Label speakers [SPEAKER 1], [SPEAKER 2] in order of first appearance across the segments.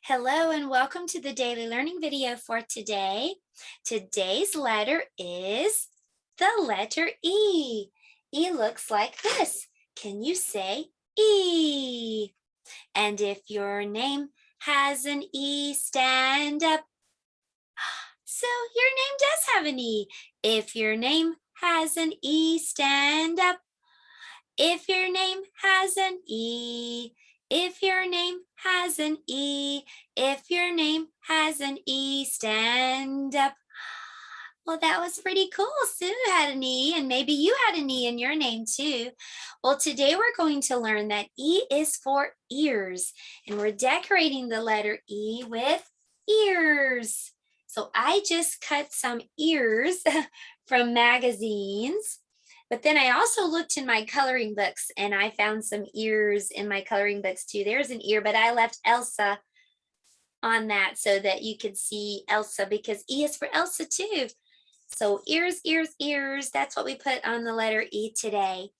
[SPEAKER 1] Hello and welcome to the daily learning video for today. Today's letter is the letter E. E looks like this. Can you say E? And if your name has an E, stand up. So your name does have an E. If your name has an E, stand up. If your name has an E, if your name has an E, if your name has an E, stand up. Well, that was pretty cool. Sue had an E, and maybe you had an E in your name too. Well, today we're going to learn that E is for ears, and we're decorating the letter E with ears. So I just cut some ears from magazines. But then I also looked in my coloring books and I found some ears in my coloring books too. There's an ear, but I left Elsa on that so that you could see Elsa because E is for Elsa too. So ears, ears, ears, that's what we put on the letter E today.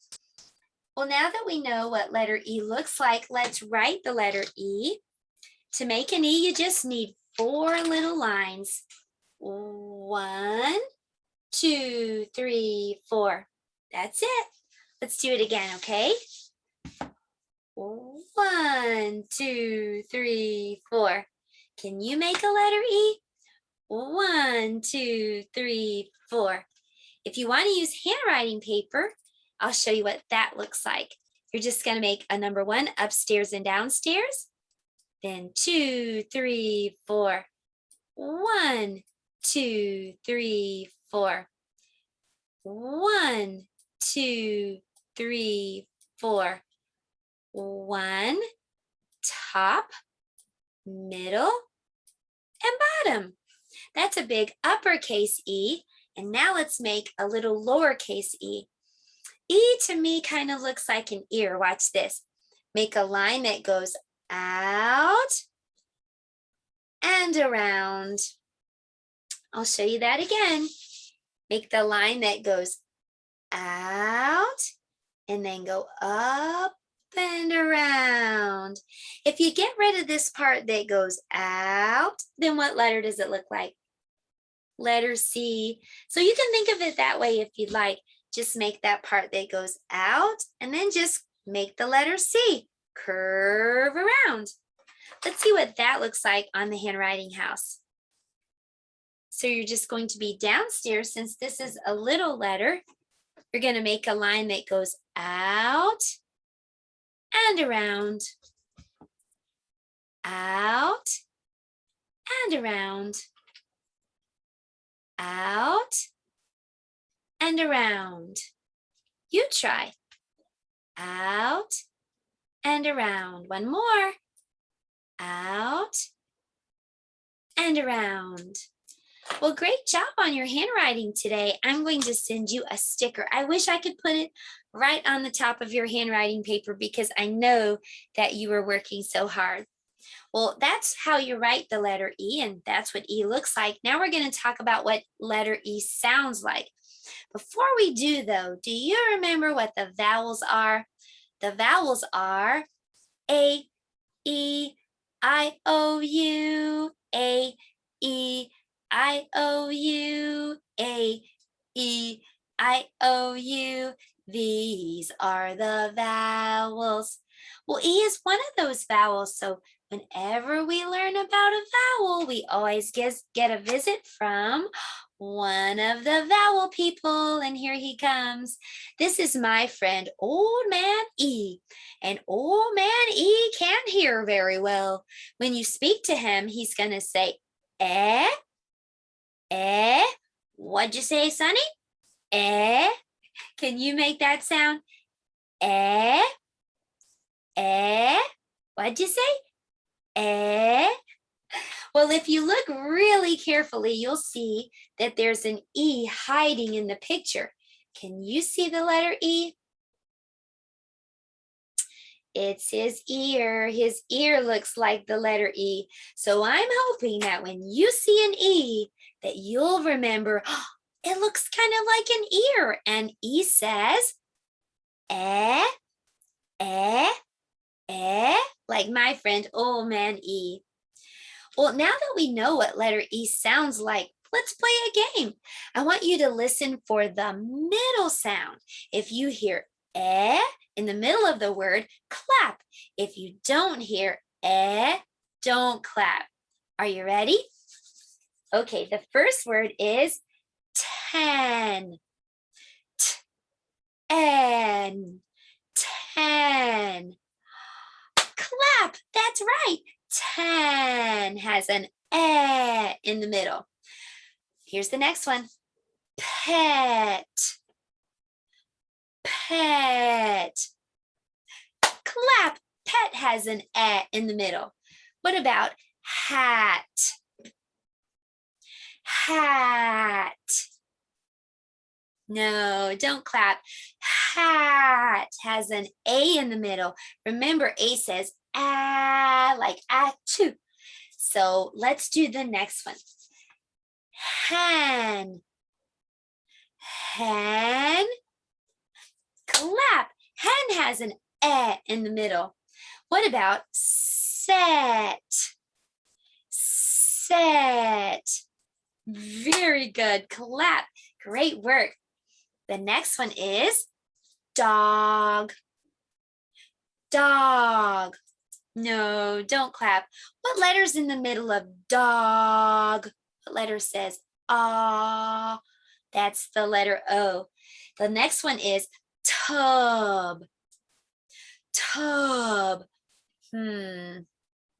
[SPEAKER 1] Well, now that we know what letter E looks like, let's write the letter E. To make an E, you just need 4 little lines. 1, 2, 3, 4. That's it. Let's do it again, okay? 1, 2, 3, 4. Can you make a letter E? 1, 2, 3, 4. If you want to use handwriting paper, I'll show you what that looks like. You're just going to make a number 1 upstairs and downstairs. Then 2, 3, 4. 1, 2, 3, 4. 1, 2, 3, 4. 1, top, middle, and bottom. That's a big uppercase E. And now let's make a little lowercase e. E to me kind of looks like an ear. Watch this. Make a line that goes out and around. I'll show you that again. Make the line that goes out and then go up and around. If you get rid of this part that goes out, then what letter does it look like? Letter C. So you can think of it that way if you'd like. Just make that part that goes out and then just make the letter C. Curve around. Let's see what that looks like on the handwriting house. So you're just going to be downstairs. Since this is a little letter, you're going to make a line that goes out and around, out and around, out and around. You try. Out and around. One more. Out and around. Well, great job on your handwriting today. I'm going to send you a sticker. I wish I could put it right on the top of your handwriting paper because I know that you were working so hard. Well, that's how you write the letter E, and that's what E looks like. Now we're going to talk about what letter E sounds like. Before we do, though, do you remember what the vowels are? The vowels are A, E, I, O, U, A, E, I, O, U, A, E, I, O, U. These are the vowels. Well, E is one of those vowels, so whenever we learn about a vowel, we always get a visit from one of the vowel people, and here he comes. This is my friend, Old Man E, and Old Man E can't hear very well. When you speak to him, he's going to say, eh, eh. What'd you say, Sonny? Eh. Can you make that sound? Eh, eh. What'd you say? Eh. Well, if you look really carefully, you'll see that there's an E hiding in the picture. Can you see the letter E? It's his ear. His ear looks like the letter E. So I'm hoping that when you see an E, that you'll remember, oh, it looks kind of like an ear. And E says, eh, eh, eh, like my friend Old Man E. Well, now that we know what letter E sounds like, let's play a game. I want you to listen for the middle sound. If you hear eh in the middle of the word, clap. If you don't hear eh, don't clap. Are you ready? Okay, the first word is 10. N. 10. Clap, that's right. 10 has an eh in the middle. Here's the next one. Pet. Pet. Clap. Pet has an eh in the middle. What about hat? Hat. No, don't clap. Hat has an A in the middle. Remember, A says ah, like ah, too. So let's do the next one. Hen. Hen. Clap. Hen has an eh in the middle. What about set? Set. Very good. Clap. Great work. The next one is dog. Dog. No, don't clap. What letter's in the middle of dog? What letter says ah? That's the letter O. The next one is tub. Tub.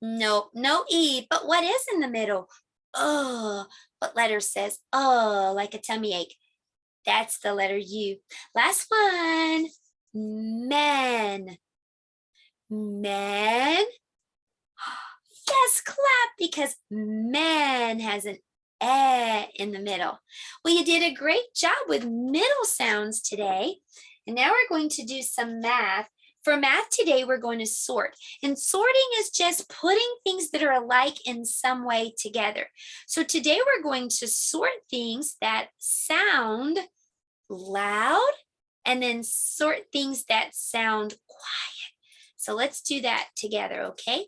[SPEAKER 1] No, no E, but what is in the middle? What letter says like a tummy ache? That's the letter U. Last one, men. Men. Yes, clap, because men has an eh in the middle. Well, you did a great job with middle sounds today. And now we're going to do some math. For math today, we're going to sort. And sorting is just putting things that are alike in some way together. So today we're going to sort things that sound loud and then sort things that sound quiet. So let's do that together, okay?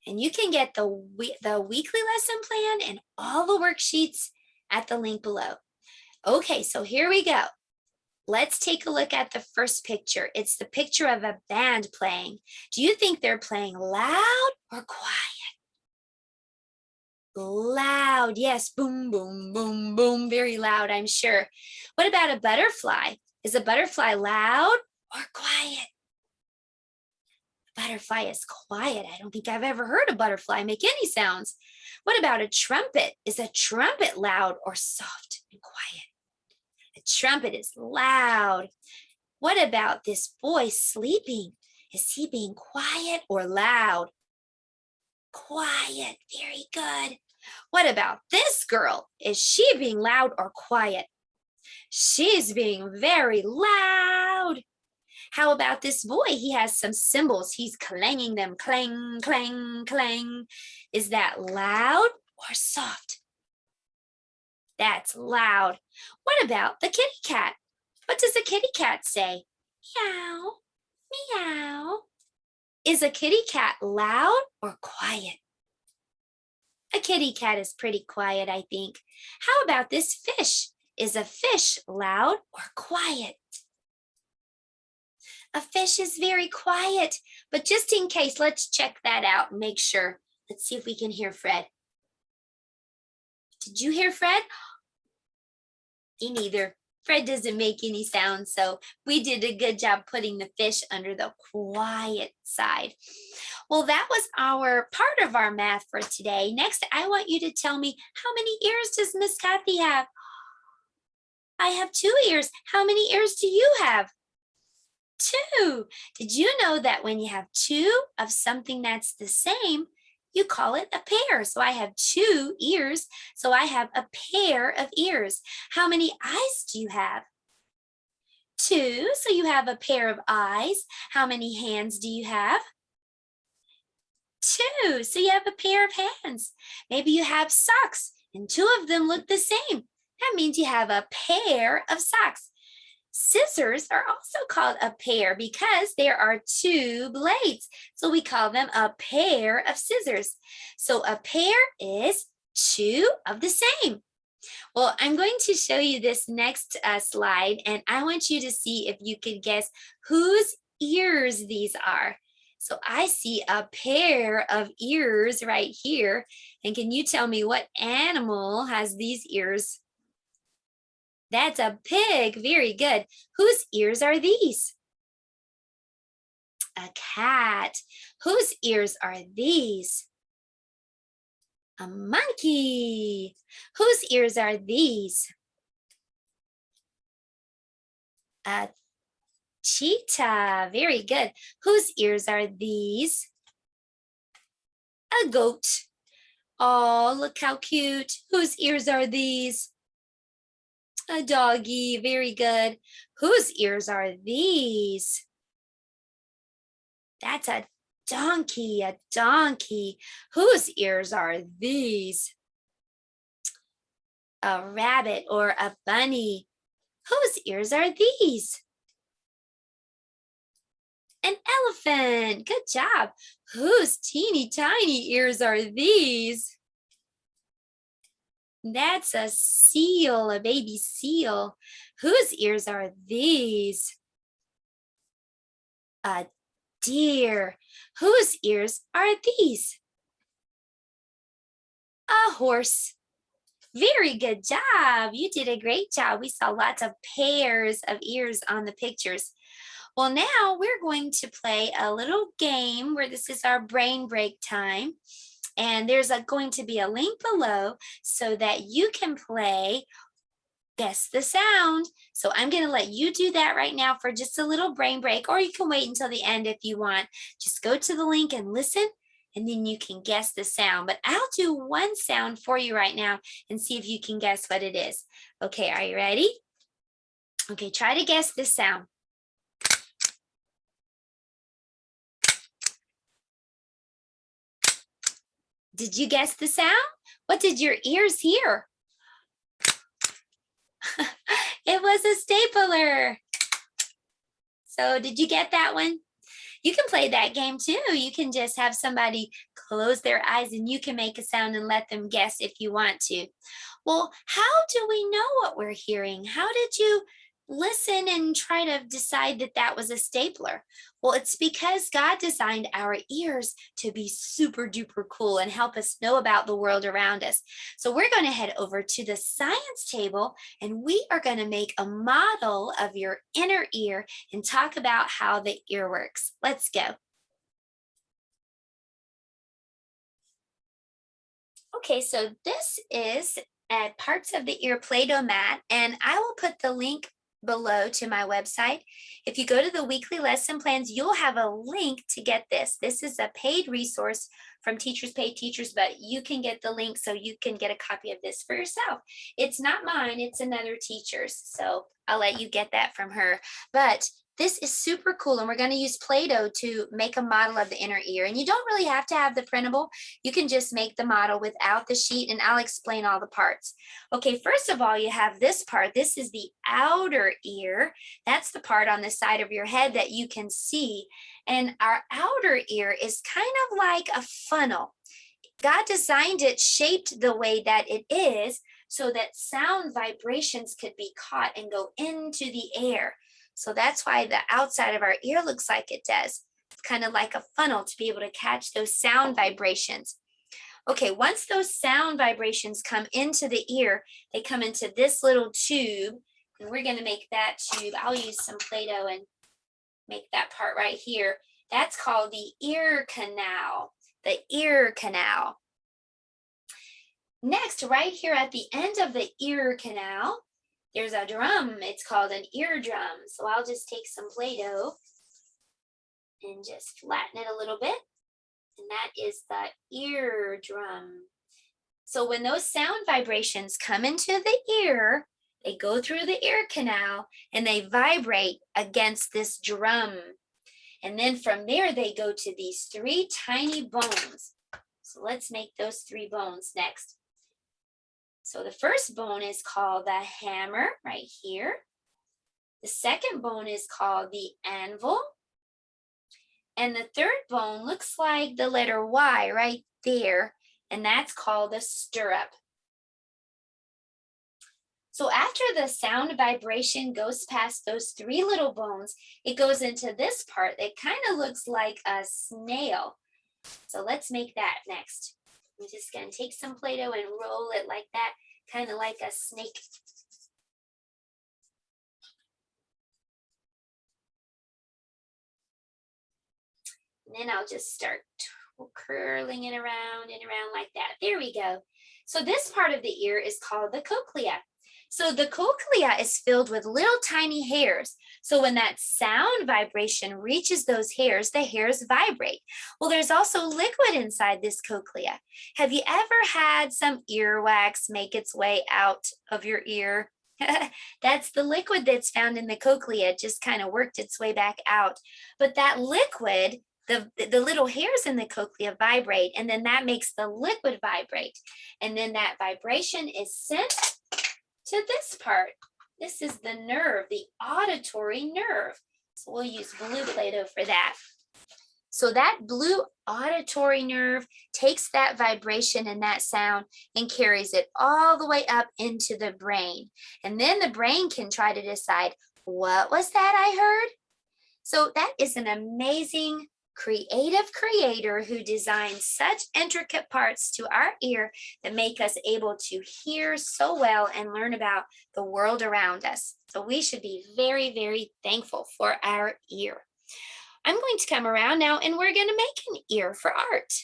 [SPEAKER 1] And you can get the weekly lesson plan and all the worksheets at the link below. Okay, so here we go. Let's take a look at the first picture. It's the picture of a band playing. Do you think they're playing loud or quiet? Loud, yes, boom, boom, boom, boom, very loud, I'm sure. What about a butterfly? Is a butterfly loud or quiet? A butterfly is quiet. I don't think I've ever heard a butterfly make any sounds. What about a trumpet? Is a trumpet loud or soft and quiet? A trumpet is loud. What about this boy sleeping? Is he being quiet or loud? Quiet, very good. What about this girl? Is she being loud or quiet? She's being very loud. How about this boy? He has some cymbals. He's clanging them, clang, clang, clang. Is that loud or soft? That's loud. What about the kitty cat? What does a kitty cat say? Meow, meow. Is a kitty cat loud or quiet? A kitty cat is pretty quiet, I think. How about this fish? Is a fish loud or quiet? A fish is very quiet, but just in case, let's check that out and make sure. Let's see if we can hear Fred. Did you hear Fred? Me neither. Fred doesn't make any sound, so we did a good job putting the fish under the quiet side. Well, that was our part of our math for today. Next, I want you to tell me, how many ears does Miss Kathy have? I have 2 ears. How many ears do you have? 2. Did you know that when you have 2 of something that's the same, you call it a pair? So I have 2 ears, so I have a pair of ears. How many eyes do you have? 2, so you have a pair of eyes. How many hands do you have? 2, so you have a pair of hands. Maybe you have socks, and 2 of them look the same. That means you have a pair of socks. Scissors are also called a pair because there are two blades. So we call them a pair of scissors. So a pair is two of the same. Well, I'm going to show you this next slide, and I want you to see if you can guess whose ears these are. So I see a pair of ears right here. And can you tell me what animal has these ears? That's a pig. Very good. Whose ears are these? A cat. Whose ears are these? A monkey. Whose ears are these? A cheetah. Very good. Whose ears are these? A goat. Oh, look how cute. Whose ears are these? A doggy. Very good. Whose ears are these? That's a donkey. A donkey. Whose ears are these? A rabbit or a bunny. Whose ears are these? An elephant. Good job. Whose teeny tiny ears are these? That's a seal, a baby seal. Whose ears are these? A deer. Whose ears are these? A horse. Very good job. You did a great job. We saw lots of pairs of ears on the pictures. Well, now we're going to play a little game where this is our brain break time. And there's going to be a link below so that you can play Guess the Sound. So I'm going to let you do that right now for just a little brain break, or you can wait until the end if you want. Just go to the link and listen, and then you can guess the sound. But I'll do one sound for you right now and see if you can guess what it is. Okay, are you ready? Okay, try to guess this sound. Did you guess the sound? What did your ears hear? It was a stapler. So did you get that one? You can play that game too. You can just have somebody close their eyes and you can make a sound and let them guess if you want to. Well, how do we know what we're hearing? How did you listen and try to decide that that was a stapler? Well, it's because God designed our ears to be super duper cool and help us know about the world around us. So we're going to head over to the science table and we are going to make a model of your inner ear and talk about how the ear works. Let's go. Okay, so this is parts of the ear Play-Doh mat, and I will put the link below to my website. If you go to the weekly lesson plans, you'll have a link to get this. This is a paid resource from Teachers Pay Teachers, but you can get the link so you can get a copy of this for yourself. It's not mine, it's another teacher's, so I'll let you get that from her. But this is super cool, and we're going to use Play-Doh to make a model of the inner ear. And you don't really have to have the printable. You can just make the model without the sheet, and I'll explain all the parts. Okay, first of all, you have this part. This is the outer ear. That's the part on the side of your head that you can see. And our outer ear is kind of like a funnel. God designed it shaped the way that it is so that sound vibrations could be caught and go into the air. So that's why the outside of our ear looks like it does. It's kind of like a funnel to be able to catch those sound vibrations. Okay, once those sound vibrations come into the ear, they come into this little tube, and we're going to make that tube. I'll use some Play-Doh and make that part right here. That's called the ear canal, the ear canal. Next, right here at the end of the ear canal, there's a drum. It's called an eardrum. So I'll just take some Play-Doh and just flatten it a little bit. And that is the eardrum. So when those sound vibrations come into the ear, they go through the ear canal and they vibrate against this drum. And then from there, they go to these three tiny bones. So let's make those three bones next. So the first bone is called the hammer right here. The second bone is called the anvil. And the third bone looks like the letter Y right there, and that's called the stirrup. So after the sound vibration goes past those three little bones, it goes into this part that kind of looks like a snail. So let's make that next. I'm just going to take some Play-Doh and roll it like that, kind of like a snake. And then I'll just start curling it around and around like that. There we go. So this part of the ear is called the cochlea. So the cochlea is filled with little tiny hairs. So when that sound vibration reaches those hairs, the hairs vibrate. Well, there's also liquid inside this cochlea. Have you ever had some earwax make its way out of your ear? That's the liquid that's found in the cochlea. It just kind of worked its way back out. But that liquid, the little hairs in the cochlea vibrate, and then that makes the liquid vibrate. And then that vibration is sent to this part. This is the nerve, the auditory nerve. So we'll use blue Play-Doh for that. So that blue auditory nerve takes that vibration and that sound and carries it all the way up into the brain. And then the brain can try to decide, what was that I heard? So that is an amazing creative creator who designed such intricate parts to our ear that make us able to hear so well and learn about the world around us. So we should be very, very thankful for our ear. I'm going to come around now and we're going to make an ear for art.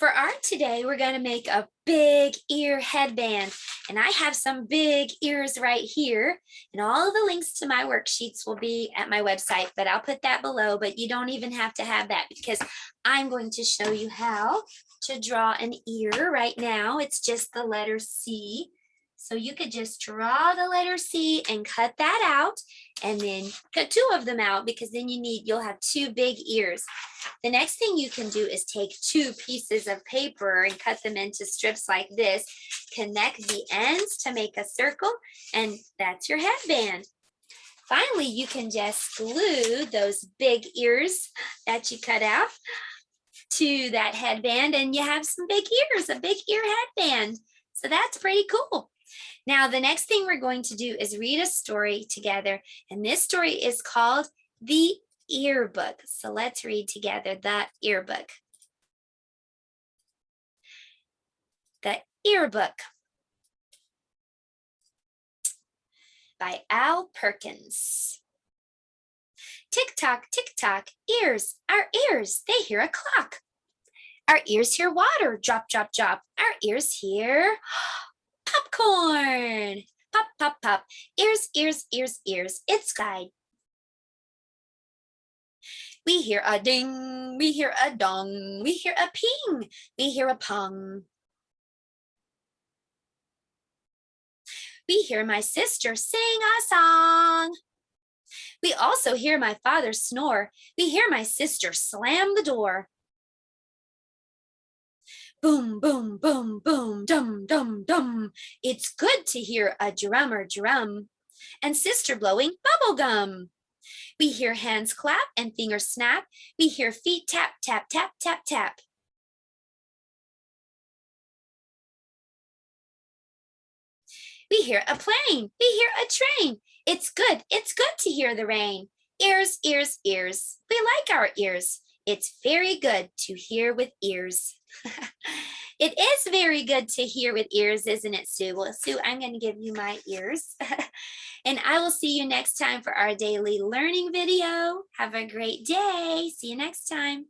[SPEAKER 1] For art today, we're going to make a big ear headband. And I have some big ears right here. And all of the links to my worksheets will be at my website, but I'll put that below. But you don't even have to have that because I'm going to show you how to draw an ear right now. It's just the letter C. So you could just draw the letter C and cut that out and then cut two of them out because then you'll have two big ears. The next thing you can do is take two pieces of paper and cut them into strips like this, connect the ends to make a circle, and that's your headband. Finally, you can just glue those big ears that you cut out to that headband and you have some big ears, a big ear headband. So that's pretty cool. Now, the next thing we're going to do is read a story together, and this story is called The Earbook. So let's read together The Earbook. The Earbook by Al Perkins. Tick-tock, tick-tock, ears, our ears, they hear a clock. Our ears hear water, drop, drop, drop. Our ears hear popcorn. Pop, pop, pop. Ears, ears, ears, ears. It's guide. We hear a ding. We hear a dong. We hear a ping. We hear a pong. We hear my sister sing a song. We also hear my father snore. We hear my sister slam the door. Boom, boom, boom, boom, dum, dum, dum. It's good to hear a drummer drum and sister blowing bubble gum. We hear hands clap and fingers snap. We hear feet tap, tap, tap, tap, tap. We hear a plane. We hear a train. It's good to hear the rain. Ears, ears, ears. We like our ears. It's very good to hear with ears. It is very good to hear with ears, isn't it, Sue? Well, Sue, I'm going to give you my ears. And I will see you next time for our daily learning video. Have a great day. See you next time.